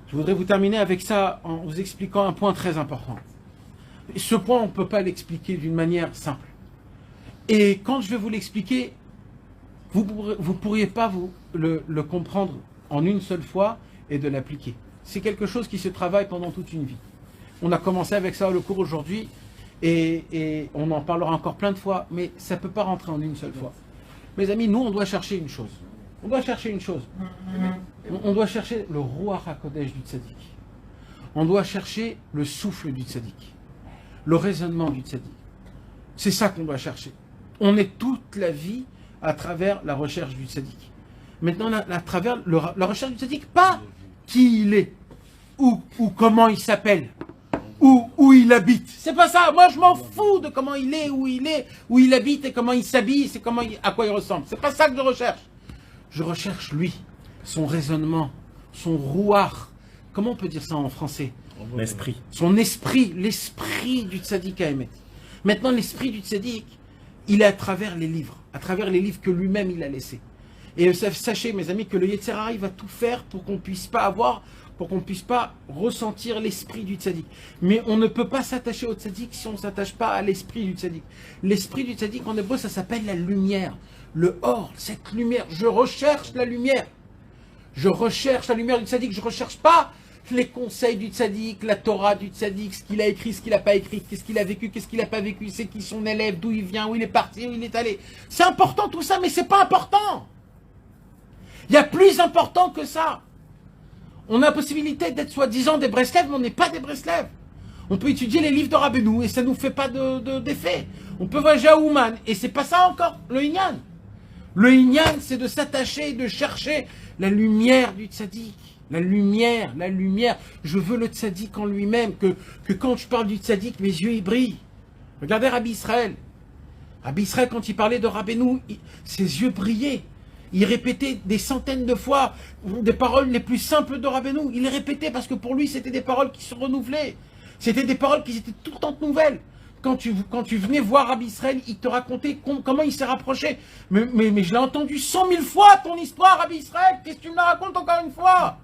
Je voudrais vous terminer avec ça en vous expliquant un point très important. Et ce point, on ne peut pas l'expliquer d'une manière simple. Et quand je vais vous l'expliquer, vous ne pourriez pas le comprendre en une seule fois et de l'appliquer. C'est quelque chose qui se travaille pendant toute une vie. On a commencé avec ça le cours aujourd'hui et on en parlera encore plein de fois, mais ça ne peut pas rentrer en une seule fois. Mes amis, nous, on doit chercher une chose. On doit chercher une chose. On doit chercher le Ruach HaKodesh du tzaddik. On doit chercher le souffle du tzaddik. Le raisonnement du tzaddik. C'est ça qu'on doit chercher. On est toute la vie à travers la recherche du tzaddik. Maintenant, à travers la recherche du tzaddik, pas qui il est, ou comment il s'appelle, où il habite. C'est pas ça. Moi, je m'en fous de comment il est, où il habite et comment il s'habille, à quoi il ressemble. C'est pas ça que je recherche. Je recherche lui, son raisonnement, son rouar. Comment on peut dire ça en français? L'esprit. Son esprit, l'esprit du tzaddik à émettre. Maintenant, l'esprit du tzaddik, il est à travers les livres que lui-même il a laissés. Et sachez, mes amis, que le Yetzer Hara, il va tout faire pour qu'on puisse pas ressentir l'esprit du tzaddik. Mais on ne peut pas s'attacher au tzaddik si on ne s'attache pas à l'esprit du tzaddik. L'esprit du tzaddik, en hébreu, ça s'appelle la lumière. Le or, cette lumière. Je recherche la lumière. Je recherche la lumière du tzaddik. Je ne recherche pas les conseils du tzaddik, la Torah du tzaddik, ce qu'il a écrit, ce qu'il n'a pas écrit, qu'est-ce qu'il a vécu, qu'est-ce qu'il n'a pas vécu, c'est qui son élève, d'où il vient, où il est parti, où il est allé. C'est important tout ça, mais c'est pas important. Il y a plus important que ça. On a la possibilité d'être soi-disant des Breslev, mais on n'est pas des Breslev. On peut étudier les livres de Rabbeinu et ça ne nous fait pas d'effet. On peut voyager à Ouman et c'est pas ça encore le Inyan. Le Inyan, c'est de s'attacher et de chercher la lumière du tzaddik. La lumière. Je veux le tzaddik en lui-même, que quand je parle du tzaddik, mes yeux ils brillent. Regardez Rabbi Israël. Rabbi Israël, quand il parlait de Rabbeinu, ses yeux brillaient. Il répétait des centaines de fois des paroles les plus simples de Rabbeinu. Il les répétait parce que pour lui, c'était des paroles qui se renouvelaient. C'était des paroles qui étaient tout le temps nouvelles. Quand tu venais voir Rabbi Israël, il te racontait comment il s'est rapproché. Mais je l'ai entendu 100 000 fois, ton histoire, Rabbi Israël. Qu'est-ce que tu me la racontes encore une fois?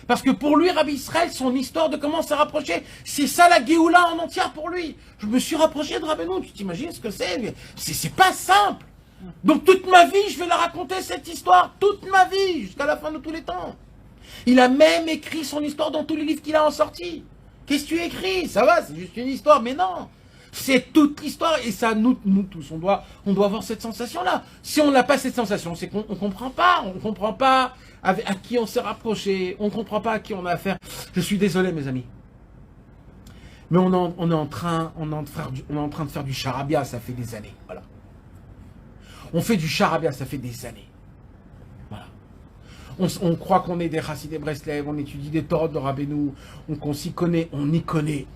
Parce que pour lui, Rabbi Israël, son histoire de comment s'est rapproché, c'est ça la Géoula en entière pour lui. Je me suis rapproché de Rabbeinu, tu t'imagines ce que c'est? C'est pas simple. Donc toute ma vie, je vais la raconter cette histoire, toute ma vie, jusqu'à la fin de tous les temps. Il a même écrit son histoire dans tous les livres qu'il a en sorti. Qu'est-ce que tu écris? Ça va, c'est juste une histoire, mais non. C'est toute l'histoire, et ça, nous tous, on doit avoir cette sensation-là. Si on n'a pas cette sensation, c'est qu'on ne comprend pas à qui on s'est rapproché, on ne comprend pas à qui on a affaire. Je suis désolé, mes amis. Mais on est en train de faire du charabia, ça fait des années, voilà. On fait du charabia, ça fait des années. Voilà. On croit qu'on est des Chassidei Breslev, on étudie des Torahs de Rabbeinu, qu'on s'y connaît, on y connaît.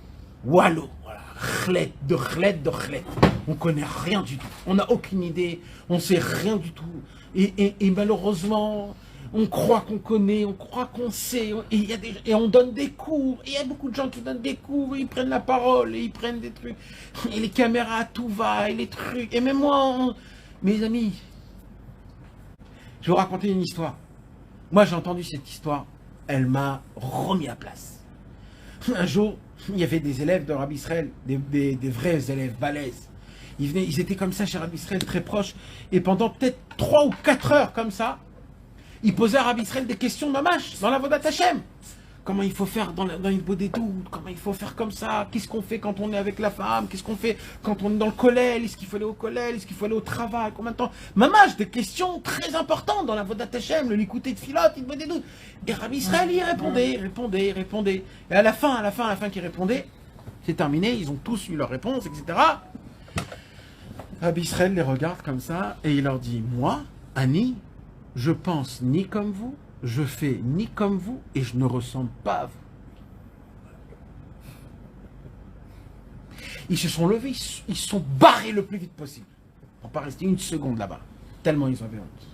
Wallo, voilà. Chlet de chlet. On connaît rien du tout. On n'a aucune idée, on sait rien du tout. Et malheureusement, on croit qu'on connaît, on croit qu'on sait. Et on donne des cours. Et il y a beaucoup de gens qui donnent des cours, ils prennent la parole, et ils prennent des trucs. Et les caméras, tout va, et les trucs. Et même moi, mes amis, je vais vous raconter une histoire. Moi, j'ai entendu cette histoire. Elle m'a remis à place. Un jour, il y avait des élèves de Rabbi Israël, des vrais élèves balèzes. Ils étaient comme ça chez Rabbi Israël, très proches. Et pendant peut-être 3 ou 4 heures comme ça, ils posaient à Rabbi Israël des questions mamash dans la Vodat Hashem. Comment il faut faire dans une bodédoute? Comment il faut faire comme ça? Qu'est-ce qu'on fait quand on est avec la femme? Qu'est-ce qu'on fait quand on est dans le collège? Est-ce qu'il faut aller au collège? Est-ce qu'il faut aller au travail? Combien de temps? Mamash, des questions très importantes dans la Vodat Hashem, le likuté de Filot, il bodédoute. Et Rabbi Israël, il répondait. Et à la fin qu'il répondait, c'est terminé, ils ont tous eu leur réponse, etc. Rabbi Israël les regarde comme ça et il leur dit, moi, Annie, je pense ni comme vous, je fais ni comme vous et je ne ressemble pas à vous. Ils se sont levés, ils se sont barrés le plus vite possible. Pour ne pas rester une seconde là-bas. Tellement ils avaient honte.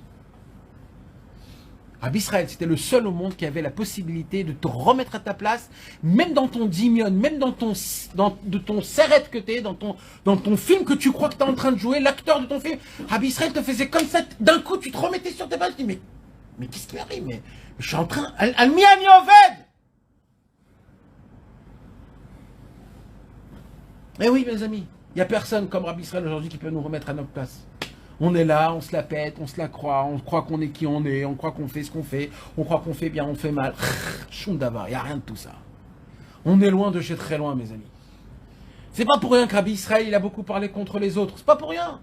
Rabbi Israël, c'était le seul au monde qui avait la possibilité de te remettre à ta place, même dans ton dimion, même dans ton serrette que tu es, dans ton film que tu crois que tu es en train de jouer, l'acteur de ton film. Rabbi Israël te faisait comme ça, d'un coup tu te remettais sur tes pages, tu dis mais qu'est-ce qui arrive? Mais je suis en train... Al-Miani Oved! Eh oui, mes amis, il n'y a personne comme Rabbi Israël aujourd'hui qui peut nous remettre à notre place. On est là, on se la pète, on se la croit, on croit qu'on est qui on est, on croit qu'on fait ce qu'on fait, on croit qu'on fait bien, on fait mal. Choum d'avar, il n'y a rien de tout ça. On est loin de chez très loin, mes amis. C'est pas pour rien que Rabbi Israël, il a beaucoup parlé contre les autres. C'est pas pour rien.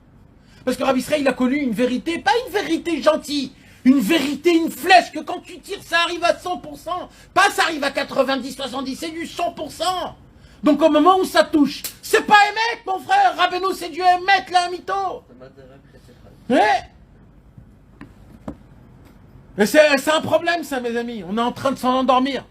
Parce que Rabbi Israël, il a connu une vérité, pas une vérité gentille, une vérité, une flèche, que quand tu tires, ça arrive à 100%. Pas ça arrive à 90, 70, c'est du 100%. Donc au moment où ça touche, c'est pas Emet, mon frère. Rabbeinu, c'est du Emet, là, un mytho. Et c'est un problème, ça, mes amis. On est en train de s'en endormir.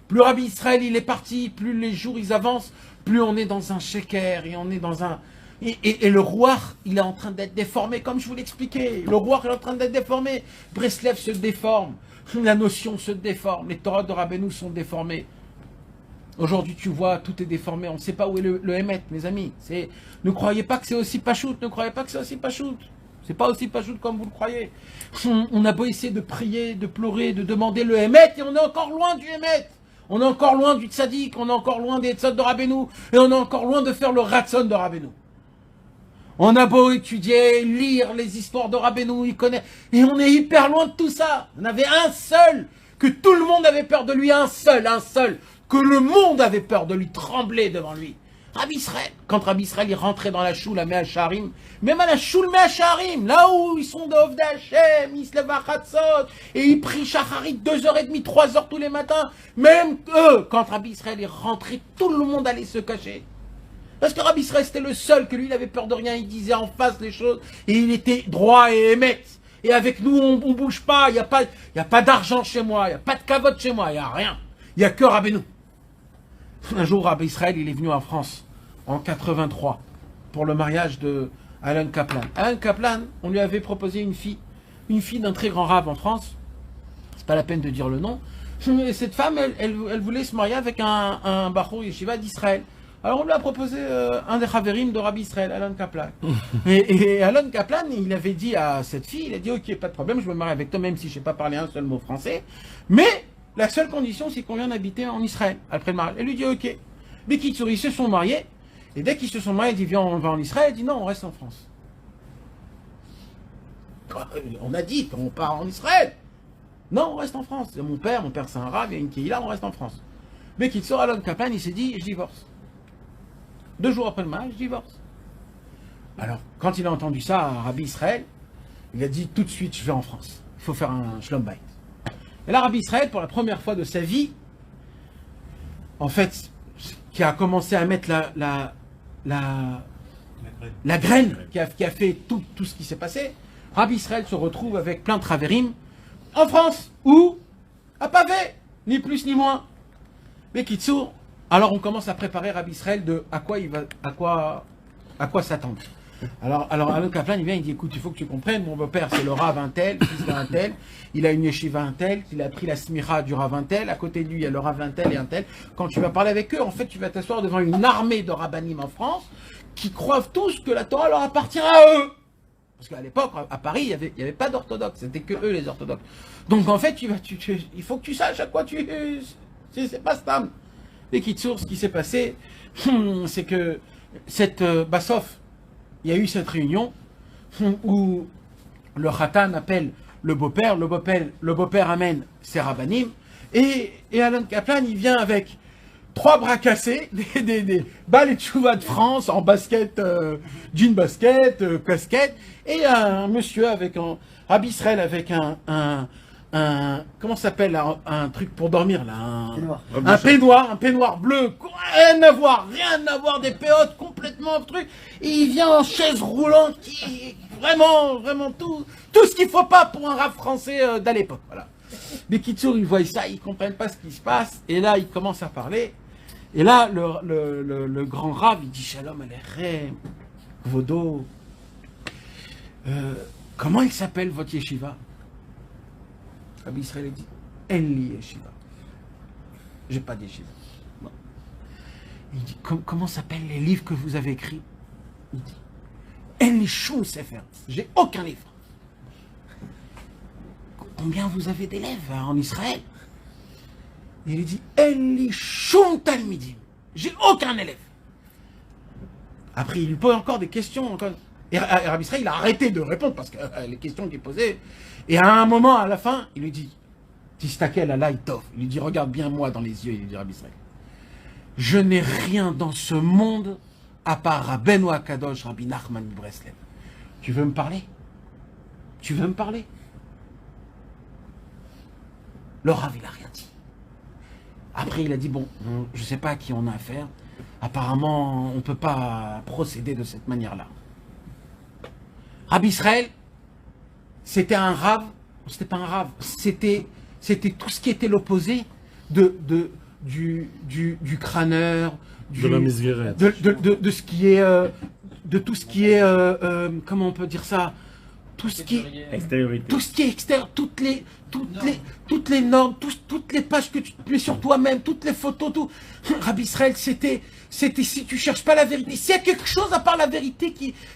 Plus Rabbi Israël, il est parti, plus les jours, ils avancent, plus on est dans un sheker, et on est dans un... Et le roi, il est en train d'être déformé, comme je vous l'expliquais. Le roi, il est en train d'être déformé. Breslev se déforme. La notion se déforme. Les Torahs de Rabbeinu sont déformés. Aujourd'hui, tu vois, tout est déformé. On ne sait pas où est le Hémet, mes amis. Ne croyez pas que c'est aussi pachout. Ne croyez pas que c'est aussi pachout. C'est pas aussi pachout comme vous le croyez. On a beau essayer de prier, de pleurer, de demander le Hémet, et on est encore loin du Hémet. On est encore loin du tzaddik. On est encore loin des tzad de Rabbeinu. Et on est encore loin de faire le ratson de Rabbeinu. On a beau étudier, lire les histoires de Rabbeinu, il connaît, et on est hyper loin de tout ça. On avait un seul, que tout le monde avait peur de lui, un seul, que le monde avait peur de lui, trembler devant lui. Rabbi Israël. Quand Rabbi Israël, il rentrait dans la choule, la Me'acharim, même à la choule Me'acharim, là où ils sont de Ovdei Hashem, ils se lèvent à Chatzot, et ils prient Shacharit 2h30, 3h tous les matins, même eux, quand Rabbi Israël est rentré, tout le monde allait se cacher. Parce que Rabbi Israël, c'était le seul que lui, il avait peur de rien, il disait en face les choses, et il était droit et émet. Et avec nous, on ne bouge pas, il n'y a pas d'argent chez moi, il n'y a pas de cavote chez moi, il n'y a rien. Il n'y a que Rabbeinu. Un jour, Rabbi Israël, il est venu en France, en 83, pour le mariage de Alan Kaplan. Alan Kaplan, on lui avait proposé une fille d'un très grand rave en France, c'est pas la peine de dire le nom, et cette femme, elle voulait se marier avec un Bachur Yeshiva d'Israël. Alors on lui a proposé un des Chaverim de Rabbi Israël, Alan Kaplan. et Alan Kaplan, il avait dit à cette fille, il a dit ok, pas de problème, je me marie avec toi, même si je ne sais pas parler un seul mot français, mais la seule condition, c'est qu'on vient d'habiter en Israël, après le mariage. Elle lui dit ok. Mais ils se sont mariés, et dès qu'ils se sont mariés, il dit viens, on va en Israël, il dit non, on reste en France. On a dit qu'on part en Israël. Non, on reste en France. Mon père c'est un rave, il y a une Kehila, on reste en France. Mais qu'il sort Alan Kaplan, il s'est dit je divorce. 2 jours après le mariage, je divorce. Alors, quand il a entendu ça à Rabbi Israël, il a dit tout de suite, je vais en France. Il faut faire un shlom bayit. Et là, Rabbi Israël, pour la première fois de sa vie, en fait, qui a commencé à mettre la graine qui a fait tout ce qui s'est passé, Rabbi Israël se retrouve avec plein de travérim en France, ou à Pavé, ni plus ni moins. Mais Kitsour, alors on commence à préparer Rabbi Israël de à quoi s'attendre. Alors Alan Kaplan, il vient, il dit écoute, il faut que tu comprennes, mon beau-père c'est le Rav un tel, fils d'un tel, il a une yeshiva un tel, il a pris la smicha du Rav un tel, à côté de lui il y a le Rav un tel et un tel. Quand tu vas parler avec eux, en fait tu vas t'asseoir devant une armée de rabbanim en France qui croient tous que la Torah leur appartient à eux. Parce qu'à l'époque, à Paris, il n'y avait pas d'orthodoxes, c'était que eux les orthodoxes. Donc en fait, il faut que tu saches à quoi c'est pas stam. Et Kitsour, ce qui s'est passé, c'est que cette Bassof, il y a eu cette réunion où le Khatan appelle le beau-père amène ses rabbanim, et Alan Kaplan, il vient avec 3 bras cassés, des balles et tchouva de France en basket, jean basket, casquette, et un monsieur avec Rabbi Israël avec comment ça s'appelle un truc pour dormir là, un peignoir bleu, rien à voir, des péotes complètement truc, et il vient en chaise roulante, qui vraiment tout ce qu'il faut pas pour un rap français d'à l'époque, voilà. Les Kitsour, ils voient ça, ils comprennent pas ce qui se passe, et là ils commencent à parler, et là le grand rave il dit Shalom Aleichem, Vodo, comment il s'appelle votre yeshiva? Rabbi Israël dit Enli Yeshiva. J'ai pas d'yeshiva. Bon. Il dit comment s'appellent les livres que vous avez écrits? Il dit Enli Shum Sefer. J'ai aucun livre. Combien vous avez d'élèves en Israël? Il dit Enli Shum Talmidim. J'ai aucun élève. Après, il lui pose encore des questions. Et Rabbi Israël, il a arrêté de répondre parce que les questions qu'il posait. Et à un moment, à la fin, il lui dit, Tistakel Allah Itov. Il lui dit, regarde bien moi dans les yeux. Il lui dit, Rabbi Israël, je n'ai rien dans ce monde à part Rabbeinu Akadosh, Rabbi Nachman Breslev. Tu veux me parler? Tu veux me parler? Le Rav, il n'a rien dit. Après, il a dit, bon, je ne sais pas à qui on a affaire. Apparemment, on ne peut pas procéder de cette manière-là. Rabbi Israël, c'était un Rav, c'était pas un Rav, c'était tout ce qui était l'opposé du crâneur, de la misguérette, de ce qui est, de tout ce qui est, comment on peut dire ça, tout ce qui est extérieur, toutes les normes, toutes les pages que tu te mets sur toi-même, toutes les photos, tout. Rabbi Israël, c'était si tu cherches pas la vérité, s'il y a quelque chose à part la vérité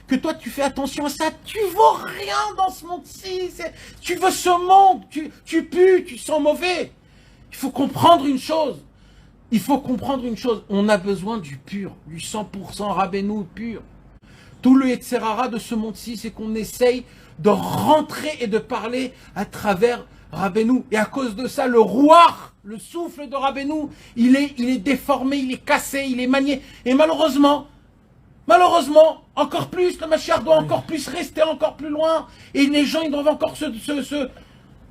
que toi tu fais attention à ça, tu vaux rien dans ce monde-ci. Tu veux ce monde, tu pues, tu sens mauvais. Il faut comprendre une chose. On a besoin du pur, du 100% Rabbeinu pur. Tout le Yetzerara de ce monde-ci, c'est qu'on essaye de rentrer et de parler à travers Rabbeinu. Et à cause de ça, le roi, le souffle de Rabbeinu, il est déformé, il est cassé, il est manié. Et malheureusement, encore plus, le Mashiach doit encore plus rester encore plus loin. Et les gens, ils doivent encore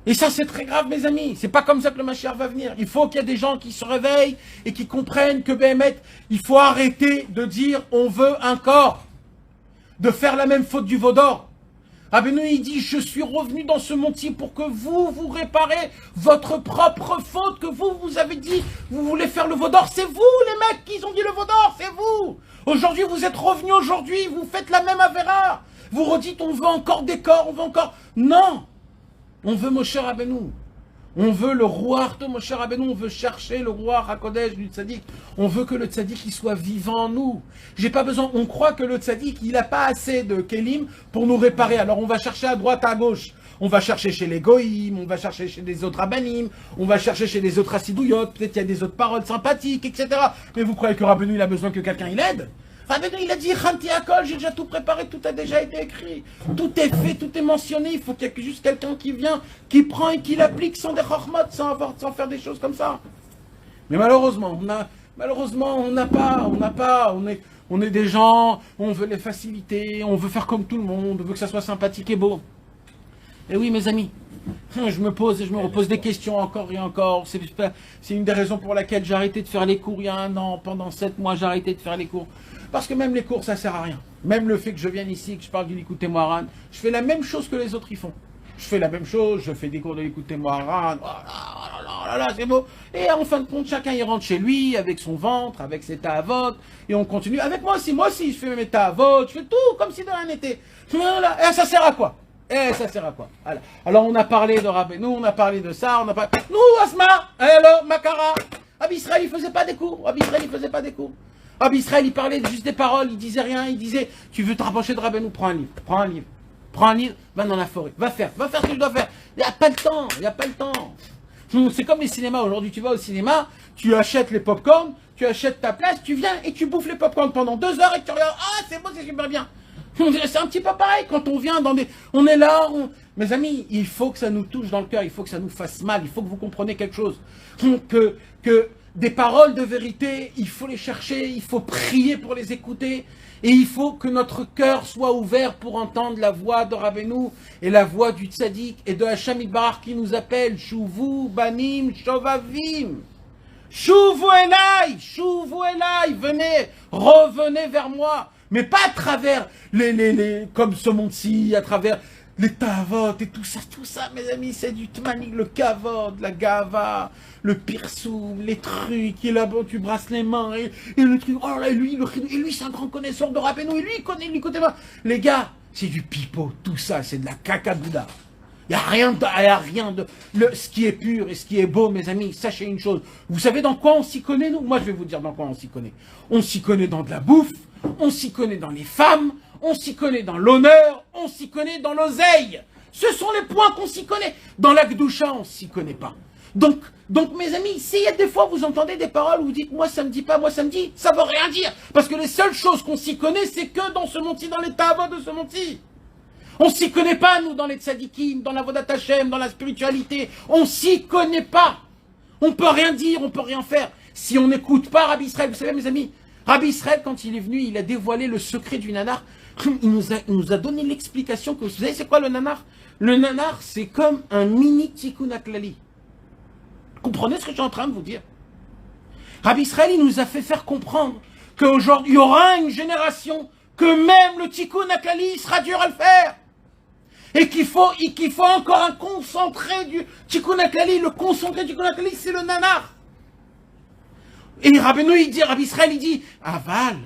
Et ça, c'est très grave, mes amis. C'est pas comme ça que le Mashiach va venir. Il faut qu'il y ait des gens qui se réveillent et qui comprennent que, il faut arrêter de dire on veut un corps. De faire la même faute du veau d'or. Rabbeinu, il dit, je suis revenu dans ce monde-ci pour que vous réparez votre propre faute, que vous avez dit, vous voulez faire le veau d'or. C'est vous, les mecs, qui ont dit le veau d'or, c'est vous. Aujourd'hui, vous êtes revenus aujourd'hui, vous faites la même avéra. Vous redites, on veut encore des corps, on veut encore... Non. On veut Moshe Rabbeinu. On veut le roi de Moshe Rabbeinu, on veut chercher le roi Hakodesh du tzaddik. On veut que le tzaddik il soit vivant en nous. J'ai pas besoin, on croit que le tzaddik il n'a pas assez de kelim pour nous réparer. Alors on va chercher à droite, à gauche. On va chercher chez les goïm, on va chercher chez les autres rabbanim, on va chercher chez les autres assidouillots, peut-être qu'il y a des autres paroles sympathiques, etc. Mais vous croyez que Rabbeinu il a besoin que quelqu'un il aide? Rabbeinu il a dit, Khanti Akol, j'ai déjà tout préparé, tout a déjà été écrit. Tout est fait, tout est mentionné. Il faut qu'il y ait juste quelqu'un qui vient, qui prend et qui l'applique sans des chormotes, sans faire des choses comme ça. Mais malheureusement, on est des gens, on veut les faciliter, on veut faire comme tout le monde, on veut que ça soit sympathique et beau. Et oui, mes amis, je me pose et je me repose des questions encore et encore. C'est une des raisons pour laquelle j'ai arrêté de faire les cours il y a 1 an. Pendant 7 mois, j'ai arrêté de faire les cours. Parce que même les cours, ça sert à rien. Même le fait que je vienne ici, que je parle du Likutei Moharan, je fais la même chose que les autres y font. Je fais la même chose, je fais des cours de Likutei Moharan, oh là là, c'est beau. Et en fin de compte, chacun il rentre chez lui, avec son ventre, avec ses ta'avot, et on continue. Avec moi aussi, je fais mes ta'avot, je fais tout comme si de rien n'était. Voilà. Et ça sert à quoi? Voilà. Alors on a parlé de Rabbeinu, on a parlé de ça, on a parlé... Nous, Asma, hello, Makara. Rabbi Israël, il faisait pas des cours. Rabbi Israël, il parlait juste des paroles, il disait rien, il disait, tu veux te rapprocher de Rabbeinu, prends un livre, va dans la forêt, va faire ce que je dois faire. Il n'y a pas le temps. C'est comme les cinémas aujourd'hui, tu vas au cinéma, tu achètes les pop-corn, tu achètes ta place, tu viens et tu bouffes les pop-corn pendant 2 heures et tu regardes, ah c'est beau, c'est super bien. C'est un petit peu pareil quand on vient dans des... On est là, mes amis, il faut que ça nous touche dans le cœur, il faut que ça nous fasse mal, il faut que vous compreniez quelque chose. Que des paroles de vérité, il faut les chercher, il faut prier pour les écouter, et il faut que notre cœur soit ouvert pour entendre la voix de Rabbeinu et la voix du tzaddik et de Hacham Yitbarach qui nous appelle Shuvu Banim Shovavim. Shuvu Elai, revenez vers moi. Mais pas à travers comme ce monde-ci, à travers les ta'avot et tout ça, mes amis, c'est du tmanik, le kavod, la gava, le pirsoum, les trucs, et là-bas tu brasses les mains, et le truc, oh là, lui c'est un grand connaisseur de Rabbeinu, et lui il connaît, lui côté moi. Les gars, c'est du pipeau, tout ça, c'est de la caca-bouda. Il n'y a rien de... ce qui est pur et ce qui est beau, mes amis, sachez une chose. Vous savez dans quoi on s'y connaît, nous? Moi, je vais vous dire dans quoi on s'y connaît. On s'y connaît dans de la bouffe, on s'y connaît dans les femmes, on s'y connaît dans l'honneur, on s'y connaît dans l'oseille. Ce sont les points qu'on s'y connaît. Dans la Gdoucha, on s'y connaît pas. Donc, mes amis, s'il y a des fois vous entendez des paroles où vous dites « moi ça me dit pas, moi ça me dit », ça veut rien dire. Parce que les seules choses qu'on s'y connaît, c'est que dans ce monde-ci, dans les tavot de ce monde-ci. On s'y connaît pas, nous, dans les tzadikim, dans la Vodat Hashem, dans la spiritualité. On s'y connaît pas. On peut rien dire, on peut rien faire. Si on n'écoute pas Rabbi Israël, vous savez, mes amis, Rabbi Israël, quand il est venu, il a dévoilé le secret du nanar. Il nous a donné l'explication que, vous savez, c'est quoi le nanar? Le nanar, c'est comme un mini tikkun haklali. Comprenez ce que je suis en train de vous dire? Rabbi Israël, il nous a fait faire comprendre qu'aujourd'hui, il y aura une génération que même le tikkun haklali sera dur à le faire. Et qu'il faut encore un concentré du tikkun haklali. Le concentré du tikkun haklali, c'est le nanar. Et Rabbeinu, Rabbi Israël, il dit, Aval,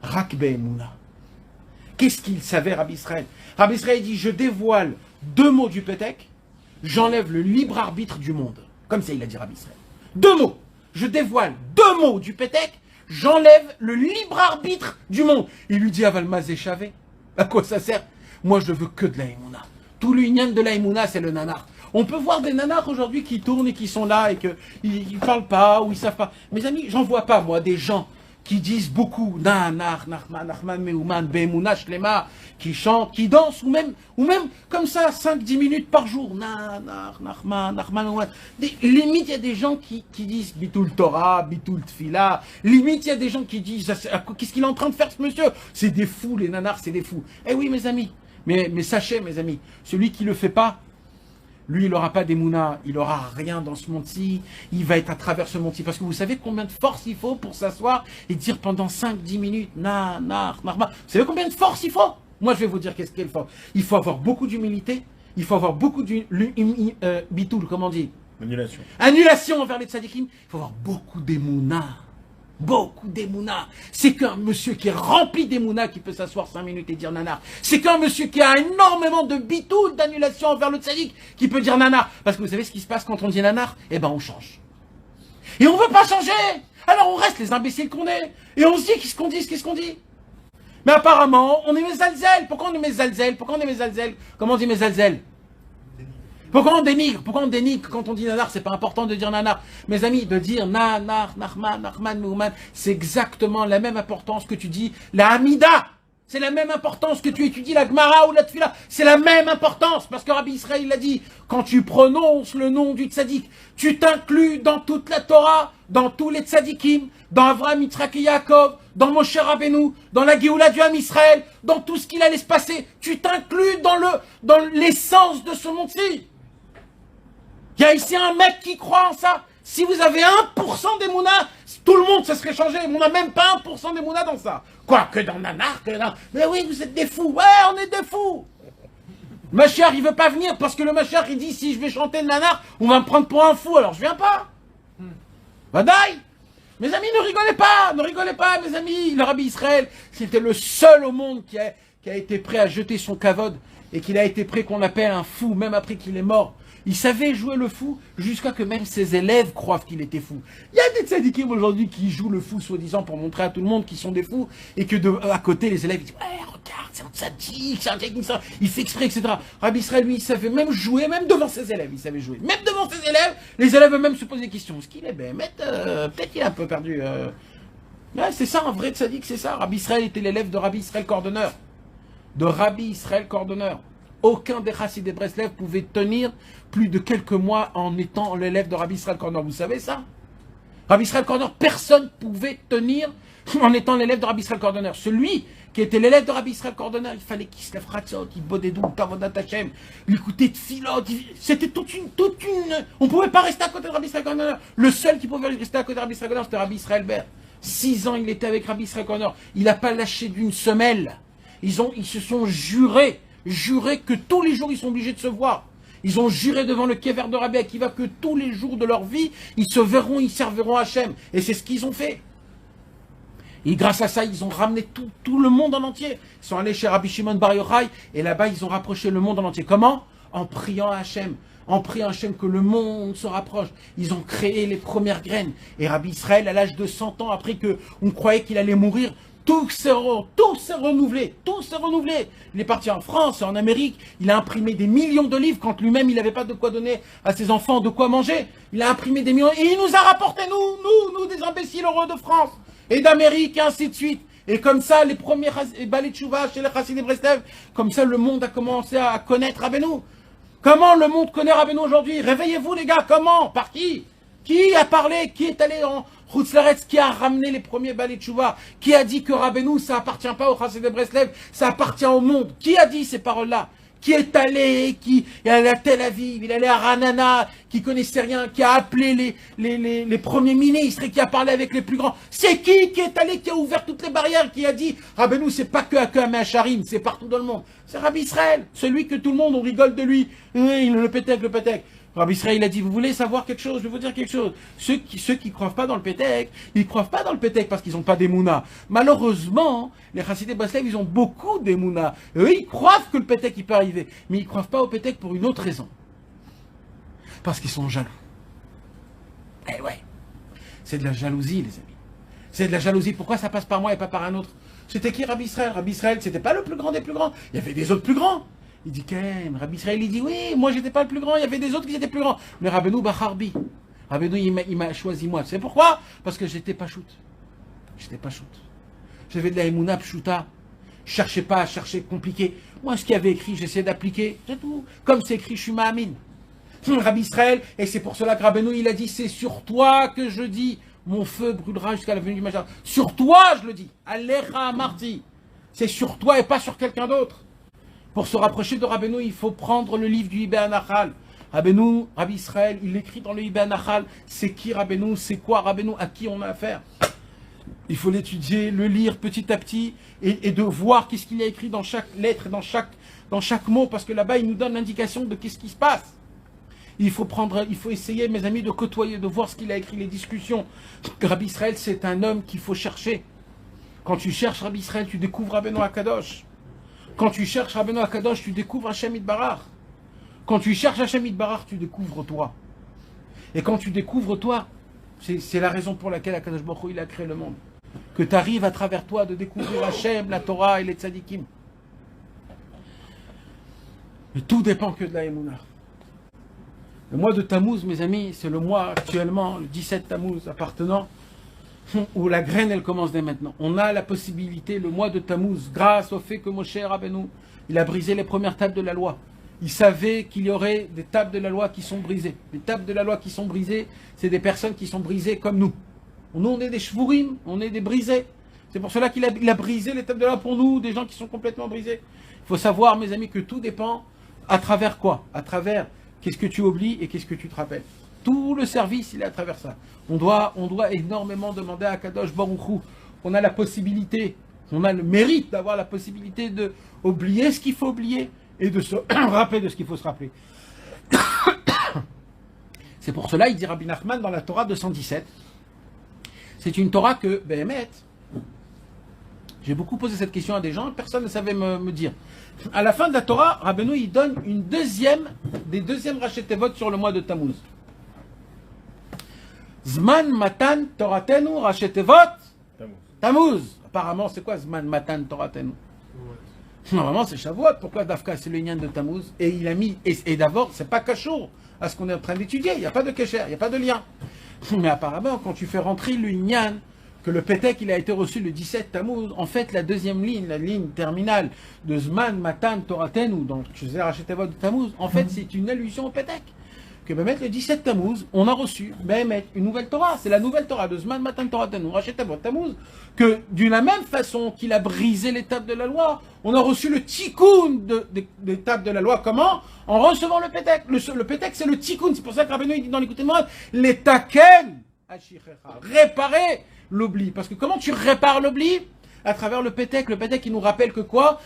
rak be'emuna. Qu'est-ce qu'il savait, Rabbi Israël? Rabbi Israël dit, je dévoile 2 mots du Pétek, j'enlève le libre arbitre du monde. Comme ça, il a dit Rabbi Israël. 2 mots. Je dévoile 2 mots du Pétek, j'enlève le libre arbitre du monde. Il lui dit, Aval mazé chavé. À quoi ça sert? Moi, je veux que de la Emouna. Tout l'union de la Emouna, c'est le nanar. On peut voir des nanars aujourd'hui qui tournent et qui sont là et qu'ils ne parlent pas ou ils ne savent pas. Mes amis, j'en vois pas, moi, des gens qui disent beaucoup nanar, nachman, meuman, be'emouna, shlema, qui chantent, qui dansent, ou même comme ça, 5-10 minutes par jour. Nanar, nachman, meuman. Limite, il y a des gens qui disent bitul Torah, bitul Tfila. Limite, il y a des gens qui disent qu'est-ce qu'il est en train de faire, ce monsieur? C'est des fous, les nanars, c'est des fous. Eh oui, mes amis. Mais sachez, mes amis, celui qui ne le fait pas, lui, il n'aura pas d'émouna, il n'aura rien dans ce monde-ci, il va être à travers ce monde-ci. Parce que vous savez combien de force il faut pour s'asseoir et dire pendant 5-10 minutes, nanar, narma. Vous savez combien de force il faut? Moi, je vais vous dire qu'est-ce qu'il faut. Il faut avoir beaucoup d'humilité, il faut avoir beaucoup bitoul, comment on dit? Annulation. Annulation envers les tzadikim, il faut avoir beaucoup d'émouna. Beaucoup d'émouna. C'est qu'un monsieur qui est rempli d'émouna qui peut s'asseoir 5 minutes et dire nanar. C'est qu'un monsieur qui a énormément de bitoul, d'annulation envers le tzaddik qui peut dire nanar. Parce que vous savez ce qui se passe quand on dit nanar? Eh ben on change. Et on veut pas changer. Alors on reste les imbéciles qu'on est. Et on se dit qu'est-ce qu'on dit? Mais apparemment, on est mes alzel. Pourquoi on est mes alzel? Pourquoi on est mes alzel? Comment on dit mes alzel? Pourquoi on dénigre? Pourquoi on dénigre quand on dit nanar? C'est pas important de dire nanar. Mes amis, de dire nanar, nachman, meuman, c'est exactement la même importance que tu dis la Hamida. C'est la même importance que tu étudies la Gemara ou la Tfila. C'est la même importance. Parce que Rabbi Israël l'a dit, quand tu prononces le nom du tzaddik, tu t'inclus dans toute la Torah, dans tous les tzaddikim, dans Avraham, Yitzhak et Yaakov, dans Moshe Rabbeinu, dans la Géoula du Ham Israël, dans tout ce qu'il allait se passer. Tu t'inclus dans l'essence de ce monde-ci. Il y a ici un mec qui croit en ça. Si vous avez 1% d'émouna, tout le monde se serait changé. On n'a même pas 1% d'émouna dans ça. Quoi, que dans nanar, que dans... Mais oui, vous êtes des fous. Ouais, on est des fous. Mashiach, il veut pas venir parce que le Mashiach, il dit, si je vais chanter le nanar, on va me prendre pour un fou, alors je viens pas. Badaï. Mes amis, ne rigolez pas, mes amis. Le Rabbi Israël, c'était le seul au monde qui a été prêt à jeter son kavod et qu'il a été prêt qu'on appelle un fou, même après qu'il est mort. Il savait jouer le fou jusqu'à que même ses élèves croient qu'il était fou. Il y a des tzadikim aujourd'hui qui jouent le fou soi-disant pour montrer à tout le monde qu'ils sont des fous et que à côté les élèves ils disent ouais regarde c'est un tzadik, c'est un tzadik, il fait exprès etc. Rabbi Israël lui il savait même jouer, même devant ses élèves il savait jouer. Même devant ses élèves, les élèves eux-mêmes se posaient des questions. Est-ce qu'il est bémet? Peut-être qu'il a un peu perdu. Ouais, c'est ça un vrai tzadik, c'est ça. Rabbi Israël était l'élève de Rabbi Israël Cordonneur. Aucun des chassidés des Breslev pouvait tenir plus de quelques mois en étant l'élève de Rabbi Israël Cordonneur. Vous savez ça? Rabbi Israël Cordonneur, personne ne pouvait tenir en étant l'élève de Rabbi Israël Cordonneur. Celui qui était l'élève de Rabbi Israël Cordonneur, il fallait qu'il se lève ratzot, il bodedou, tavodat Hashem, il écoutait tfilot, c'était toute une... On ne pouvait pas rester à côté de Rabbi Israël Cordonneur. Le seul qui pouvait rester à côté de Rabbi Israël Cordonneur, c'était Rabbi Israël Ber. 6 ans, il était avec Rabbi Israël Cordonneur. Il n'a pas lâché d'une semelle. Ils se sont juré que tous les jours ils sont obligés de se voir. Ils ont juré devant le Kever de Rabbi Akiva que tous les jours de leur vie, ils se verront, ils serviront Hachem. Et c'est ce qu'ils ont fait. Et grâce à ça, ils ont ramené tout le monde en entier. Ils sont allés chez Rabbi Shimon Bar Yochai et là-bas, ils ont rapproché le monde en entier. Comment? En priant à Hachem. En priant à Hachem que le monde se rapproche. Ils ont créé les premières graines. Et Rabbi Israël, à l'âge de 100 ans, après qu'on croyait qu'il allait mourir, tout s'est renouvelé, tout s'est renouvelé. Il est parti en France, en Amérique, il a imprimé des millions de livres quand lui-même il n'avait pas de quoi donner à ses enfants, de quoi manger. Il a imprimé des millions et il nous a rapporté, nous des imbéciles heureux de France et d'Amérique et ainsi de suite. Et comme ça, les premiers balais de Tchouva chez les Chassidé Breslev, comme ça le monde a commencé à connaître Rabbeinu. Comment le monde connaît Rabbeinu aujourd'hui? Réveillez-vous les gars, comment? Par qui? Qui a parlé? Qui est allé en Chutz-Laretz? Qui a ramené les premiers balais de Tchouva? Qui a dit que Rabbeinu, ça appartient pas au Chassidé Breslev, ça appartient au monde? Qui a dit ces paroles-là? Qui est allé, qui est allé à Tel Aviv, il est allé à Ranana, qui connaissait rien, qui a appelé les premiers ministres et qui a parlé avec les plus grands. C'est qui est allé, qui a ouvert toutes les barrières, qui a dit Rabbeinu, c'est pas que à Meacharim, c'est partout dans le monde. C'est Rabbi Israël, celui que tout le monde, on rigole de lui. Le pétec. Rabbi Israël, il a dit, vous voulez savoir quelque chose? Je vais vous dire quelque chose. Ceux qui croient pas dans le pétec, ils croient pas dans le pétec parce qu'ils n'ont pas d'émouna. Malheureusement, les Chassidé Breslev, ils ont beaucoup d'émouna. Eux, ils croient que le pétec, il peut arriver. Mais ils croient pas au pétec pour une autre raison. Parce qu'ils sont jaloux. Eh ouais. C'est de la jalousie, les amis. C'est de la jalousie. Pourquoi ça passe par moi et pas par un autre? C'était qui Rabbi Israël? Rabbi Israël, c'était pas le plus grand des plus grands. Il y avait des autres plus grands. Il dit, Rabbi Israël, il dit, oui, moi j'étais pas le plus grand, il y avait des autres qui étaient plus grands. Mais Rabbeinu Bacharbi, Rabbeinu, il m'a choisi moi. Tu sais pourquoi? Parce que j'étais pas shoot. J'étais pas shoot. J'avais de la Emouna Pshuta. Je cherchais pas à chercher compliqué. Moi, ce qu'il y avait écrit, j'essayais d'appliquer. C'est tout. Comme c'est écrit, je suis Ma'amin. Rabbi Israël, et c'est pour cela que Rabbeinu, il a dit, c'est sur toi que je dis, mon feu brûlera jusqu'à la venue du Mashiach. Sur toi, je le dis. Alecha Marti. C'est sur toi et pas sur quelqu'un d'autre. Pour se rapprocher de Rabbeinu, il faut prendre le livre du Ibé Anachal. Rabbeinu, Rabbi Israël, il écrit dans le Ibé Anachal, c'est qui Rabbeinu, c'est quoi Rabbeinu, à qui on a affaire. Il faut l'étudier, le lire petit à petit et de voir qu'est-ce qu'il a écrit dans chaque lettre, dans chaque mot, parce que là-bas, il nous donne l'indication de qu'est-ce qui se passe. Il faut essayer, mes amis, de côtoyer, de voir ce qu'il a écrit, les discussions. Rabbi Israël, c'est un homme qu'il faut chercher. Quand tu cherches Rabbi Israël, tu découvres Rabbeinu Akadosh. Quand tu cherches Rabbeinu Akadosh, tu découvres Hashem Yitbarach. Quand tu cherches Hashem Yitbarach, tu découvres toi. Et quand tu découvres toi, c'est la raison pour laquelle Akadosh Baruch Hu, il a créé le monde. Que tu arrives à travers toi de découvrir Hashem, la Torah et les tzadikim. Mais tout dépend que de la Emouna. Le mois de Tammuz, mes amis, c'est le mois actuellement, le 17 Tammuz, appartenant où la graine, elle commence dès maintenant. On a la possibilité, le mois de Tammuz, grâce au fait que Moshe Rabbeinu, il a brisé les premières tables de la loi. Il savait qu'il y aurait des tables de la loi qui sont brisées. Les tables de la loi qui sont brisées, c'est des personnes qui sont brisées comme nous. Nous, on est des shvurim, on est des brisés. C'est pour cela qu'il a brisé les tables de la loi pour nous, des gens qui sont complètement brisés. Il faut savoir, mes amis, que tout dépend à travers quoi? À travers qu'est-ce que tu oublies et qu'est-ce que tu te rappelles. Tout le service, il est à travers ça. On doit énormément demander à Kadosh Baruch Hu. On a la possibilité, on a le mérite d'avoir la possibilité de oublier ce qu'il faut oublier et de se rappeler de ce qu'il faut se rappeler. C'est pour cela, il dit Rabbi Nachman dans la Torah 217. C'est une Torah que, Béhémet, j'ai beaucoup posé cette question à des gens, personne ne savait me dire. À la fin de la Torah, Rabbeinu, il donne des deuxièmes rachetevot sur le mois de Tammuz. Zman Matan Toratenu Rachetevot Tammuz. Apparemment, c'est quoi Zman Matan Toratenu? Normalement, c'est Shavuot. Pourquoi Dafka, c'est le Inyan de Tammuz? Et il a mis, et d'abord, c'est pas Kashour à ce qu'on est en train d'étudier. Il n'y a pas de Kesher, il n'y a pas de lien. Mais apparemment, quand tu fais rentrer le Inyan, que le Pétek, il a été reçu le 17 Tammuz, en fait, la deuxième ligne, la ligne terminale de Zman Matan Toratenu, donc je sais Rachetevot de Tammuz, en fait, c'est une allusion au Pétek. Que Béhémet, le 17 Tammuz, on a reçu Béhémet, une nouvelle Torah. C'est la nouvelle Torah de Zman Matan Toratenu, Rachetevot Tammuz, que d'une la même façon qu'il a brisé l'étape de la loi, on a reçu le tikkun des tables de la loi. Comment? En recevant le Pétek. Le Pétek, c'est le tikkun. C'est pour ça que Rabbeinu, il dit dans l'écoute de Mourad, les taken, réparer l'oubli. Parce que comment tu répares l'oubli? À travers le Pétek qui nous rappelle que quoi?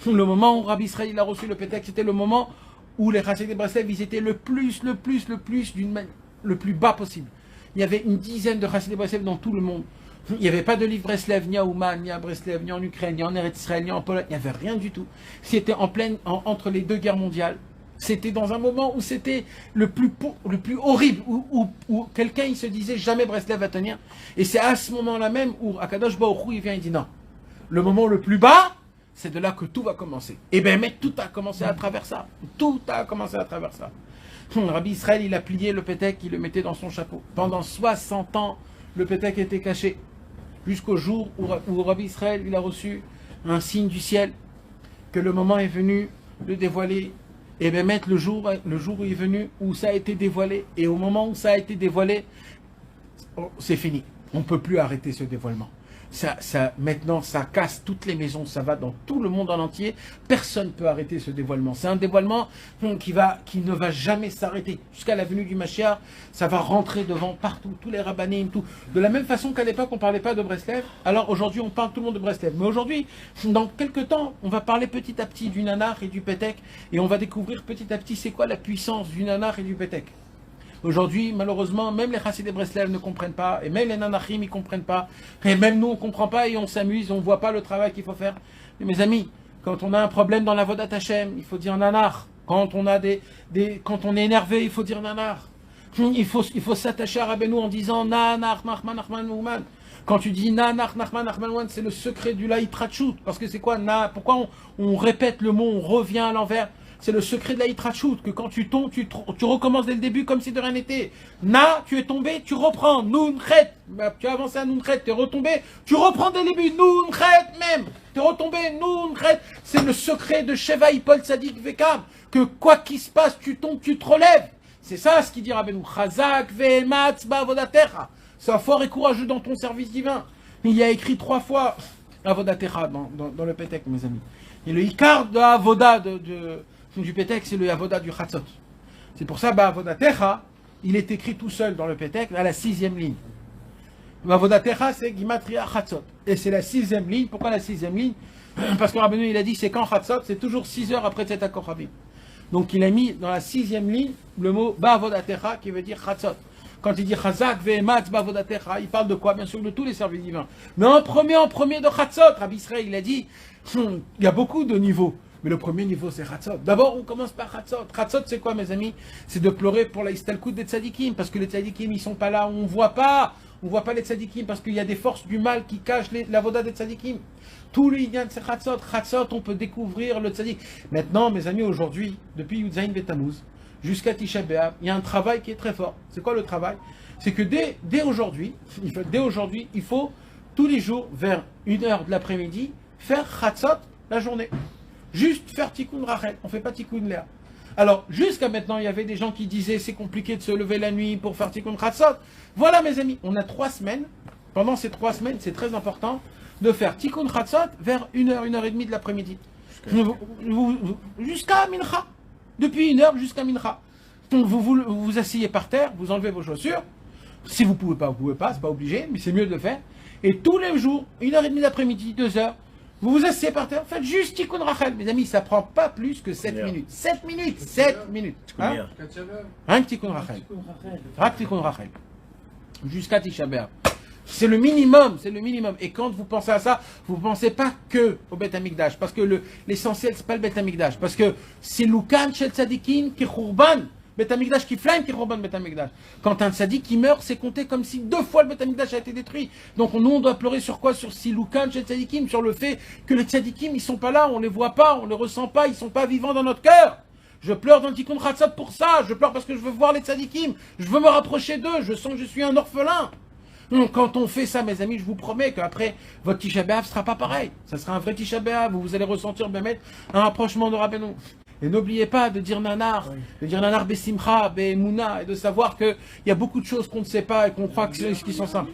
Le moment où Rabbi Israël il a reçu le Pétek, c'était le moment où les Chassidé Breslev, ils étaient le plus bas possible. Il y avait une dizaine de Chassidé Breslev dans tout le monde. Il n'y avait pas de livre Breslev, ni à Ouman, ni à Breslev, ni en Ukraine, ni en Eretz Israël, ni en Pologne. Il n'y avait rien du tout. C'était entre les deux guerres mondiales. C'était dans un moment où c'était le plus horrible, où quelqu'un il se disait jamais Breslev va tenir. Et c'est à ce moment-là même où Akadosh Baruch Hu, il vient et dit non. Le moment le plus bas, c'est de là que tout va commencer. Et bien, mais tout a commencé à travers ça. Tout a commencé à travers ça. Rabbi Israël, il a plié le pétek, il le mettait dans son chapeau. Pendant 60 ans, le pétek était caché. Jusqu'au jour où Rabbi Israël, il a reçu un signe du ciel, que le moment est venu de dévoiler. Et bien, mettre le jour où il est venu, où ça a été dévoilé. Et au moment où ça a été dévoilé, c'est fini. On ne peut plus arrêter ce dévoilement. Maintenant, ça casse toutes les maisons, ça va dans tout le monde en entier. Personne ne peut arrêter ce dévoilement. C'est un dévoilement qui ne va jamais s'arrêter. Jusqu'à la venue du Mashiach, ça va rentrer devant partout, tous les rabbanim, tout. De la même façon qu'à l'époque, on ne parlait pas de Breslev, alors aujourd'hui, on parle tout le monde de Breslev. Mais aujourd'hui, dans quelques temps, on va parler petit à petit du nanar et du pétek, et on va découvrir petit à petit c'est quoi la puissance du nanar et du pétek. Aujourd'hui, malheureusement, même les chassidés Breslev ne comprennent pas, et même les nanachim, ils ne comprennent pas, et même nous, on ne comprend pas, et on s'amuse, on ne voit pas le travail qu'il faut faire. Mais mes amis, quand on a un problème dans la Vodat Hashem, il faut dire nanar. Quand on est énervé, il faut dire nanar. Il faut s'attacher à Rabbeinu en disant nanar, nachman, nachman, nouman. Quand tu dis nanar, nachman, nachman, nouman, c'est le secret du laït ratchout. Parce que c'est quoi na? Pourquoi on répète le mot, on revient à l'envers? C'est le secret de la hitrachout, que quand tu tombes, tu recommences dès le début comme si de rien n'était. Na, tu es tombé, tu reprends. Nun, chet, tu as avancé à nun, chet, tu es retombé, tu reprends dès le début. Nun, chet, même. Tu es retombé, nun, chet. C'est le secret de Sheva Hipol Tzadik Vekam, que quoi qu'il se passe, tu tombes, tu te relèves. C'est ça ce qu'il dit Rabbeinu. Chazak ve'ematz ba'avodatecha. Sois fort et courageux dans ton service divin. Il y a écrit 3 fois avodatecha dans le Pétek, mes amis. Et le Ikar de Avoda du Pétek, c'est le Avoda du Chatzot. C'est pour ça, Avodatecha, il est écrit tout seul dans le Pétek, à la 6e ligne. Avodatecha, c'est Gimatria Chatzot. Et c'est la 6e ligne. Pourquoi la 6e ligne? Parce que Rabbeinu, il a dit, c'est quand Chatzot, c'est toujours 6 heures après cet accord Rabbi. Donc il a mis dans la 6e ligne le mot Ba'avodatecha, qui veut dire Chatzot. Quand il dit Chazak ve'ematz ba'avodatecha, il parle de quoi? Bien sûr, de tous les services divins. Mais en premier de Chatzot, Rabbi Israël, il a dit, il y a beaucoup de niveaux. Mais le premier niveau, c'est Chatzot. D'abord, on commence par Chatzot. Chatzot, c'est quoi, mes amis? C'est de pleurer pour la Istalkout des Tzadikim. Parce que les Tzadikim, ils sont pas là. On voit pas les Tzadikim. Parce qu'il y a des forces du mal qui cachent la voda des Tzadikim. Tout le Inyan, c'est Chatzot. Chatzot, on peut découvrir le Tzadik. Maintenant, mes amis, aujourd'hui, depuis Yudzaïn Betamuz, jusqu'à Tisha B'Av, il y a un travail qui est très fort. C'est quoi le travail? C'est que dès aujourd'hui, il faut tous les jours, vers 1h de l'après-midi, faire Chatzot la journée. Juste faire Tikkun Rachel, on ne fait pas Tikkun Léa. Alors, jusqu'à maintenant, il y avait des gens qui disaient c'est compliqué de se lever la nuit pour faire Tikkun Chatzot. Voilà, mes amis, on a 3 semaines. Pendant ces 3 semaines, c'est très important de faire Tikkun Chatzot vers 1h, 1h30 de l'après-midi. Jusqu'à Mincha. Depuis 1h jusqu'à Mincha. Donc, vous asseyez par terre, vous enlevez vos chaussures. Si vous ne pouvez pas, c'est pas obligé, mais c'est mieux de le faire. Et tous les jours, 1h30 d'après-midi, 2h, vous vous asseyez par terre, faites juste Tikkun Rachel. Mes amis, ça prend pas plus que 7 minutes. 7 minutes 7 minutes. Rien que Tikkun Rachel. Rien que Tikkun Rachel. Jusqu'à Tisha B'Av. C'est le minimum, c'est le minimum. Et quand vous pensez à ça, vous ne pensez pas que au Beth Amikdash. Parce que l'essentiel, c'est pas le Beth Amikdash. Parce que c'est Lukan Shel Tzadikim qui Khurban. Beth Amikdash qui flingue, qui Khurban Beth Amikdash. Quand un tzadik qui meurt, c'est compté comme si 2 fois le Beth Amikdash a été détruit. Donc nous, on doit pleurer sur quoi? Sur Siloukan Shel Tzadikim, sur le fait que les tzadikim, ils sont pas là, on les voit pas, on les ressent pas, ils sont pas vivants dans notre cœur. Je pleure dans le Tikkun Chatzot pour ça. Je pleure parce que je veux voir les tzadikim. Je veux me rapprocher d'eux. Je sens que je suis un orphelin. Donc, quand on fait ça, mes amis, je vous promets qu'après, votre Tisha B'Av sera pas pareil. Ça sera un vrai Tisha B'Av où vous allez ressentir un rapprochement de Rabbeinu. Et n'oubliez pas de dire nanar, de dire nanar besimcha, be'emuna, et de savoir qu'il y a beaucoup de choses qu'on ne sait pas et qu'on croit que c'est ce qui sont simples.